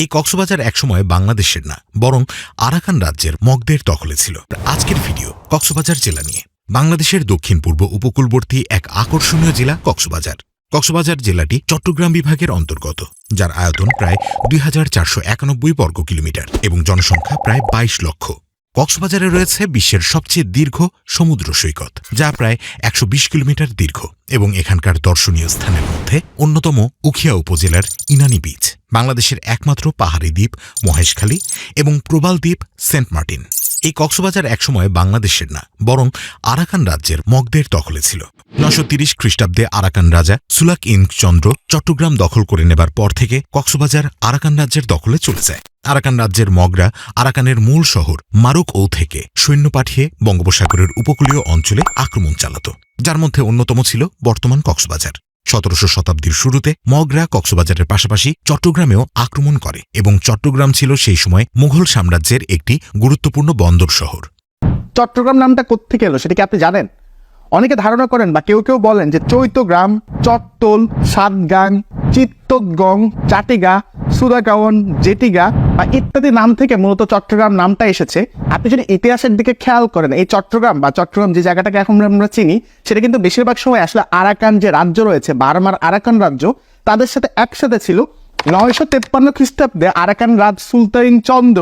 এই কক্সবাজার একসময় বাংলাদেশের না, বরং আরাকান রাজ্যের মগদের দখলে ছিল। আজকের ভিডিও কক্সবাজার জেলা নিয়ে। বাংলাদেশের দক্ষিণ পূর্ব উপকূলবর্তী এক আকর্ষণীয় জেলা কক্সবাজার। কক্সবাজার জেলাটি চট্টগ্রাম বিভাগের অন্তর্গত, যার আয়তন প্রায় ২,৪৯১ বর্গ কিলোমিটার এবং জনসংখ্যা প্রায় ২২ লক্ষ। কক্সবাজারে রয়েছে বিশ্বের সবচেয়ে দীর্ঘ সমুদ্র সৈকত, যা প্রায় ১২০ কিলোমিটার দীর্ঘ এবং এখানকার দর্শনীয় স্থানের মধ্যে অন্যতম উখিয়া উপজেলার ইনানি বিচ, বাংলাদেশের একমাত্র পাহাড়ি দ্বীপ মহেশখালী এবং প্রবাল দ্বীপ সেন্ট মার্টিন। এই কক্সবাজার একসময় বাংলাদেশের না, বরং আরাকান রাজ্যের মগদের দখলে ছিল। ৯৩০ খ্রিস্টাব্দে আরাকান রাজা সুলাক ইন চন্দ্র চট্টগ্রাম দখল করে নেবার পর থেকে কক্সবাজার আরাকান রাজ্যের দখলে চলে যায়। আরাকান রাজ্যের মগরা আরাকানের মূল শহর মারুক ও থেকে সৈন্য পাঠিয়ে বঙ্গোপসাগরের উপকূলীয় অঞ্চলে আক্রমণ চালাত, যার মধ্যে অন্যতম ছিল বর্তমান কক্সবাজার। ১৭০০ শতাব্দীর শুরুতে মগরা কক্সবাজারের পাশাপাশি চট্টগ্রামেও আক্রমণ করে এবং চট্টগ্রাম ছিল সেই সময় মুঘল সাম্রাজ্যের একটি গুরুত্বপূর্ণ বন্দর শহর। চট্টগ্রাম নামটা কোত্থেকে এলো সেটা কি আপনি জানেন? অনেকে ধারণা করেন বা কেউ কেউ বলেন যে চৈতগ্রাম, চট্টল, সাতগাং, চিত্তগং, চাটিগা, সুদাগাওন, জেটিগা বা ইত্যাদি নাম থেকে মূলত চট্টগ্রাম নামটা এসেছে। আপনি যদি ইতিহাসের দিকে খেয়াল করেন, এই চট্টগ্রাম বা চট্টগ্রাম যে জায়গাটাকে এখন আমরা চিনি, সেটা কিন্তু বেশিরভাগ সময় আসলে আরাকান যে রাজ্য রয়েছে, বার্মার আরাকান রাজ্য, তাদের সাথে একসাথে ছিল। ৯৫৩ খ্রিস্টাব্দে আরাকান রাজ সুলতান চন্দ্র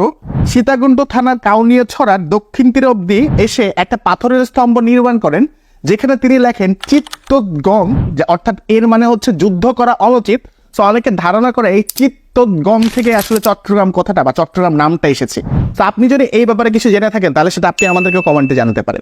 সীতাকুণ্ড থানার কাউনিয়া ছড়ার দক্ষিণ তীরে অব্দি এসে একটা পাথরের স্তম্ভ নির্মাণ করেন, যেখানে তিনি লেখেন চিত্তগং, যে অর্থাৎ এর মানে হচ্ছে যুদ্ধ করা অনুচিত। তো অনেকে ধারণা করে এই চিত্তগং থেকে আসলে চট্টগ্রাম কথাটা বা চট্টগ্রাম নামটা এসেছে। তো আপনি যদি এই ব্যাপারে কিছু জেনে থাকেন তাহলে সেটা আপনি আমাদেরকে কমেন্টে জানাতে পারেন।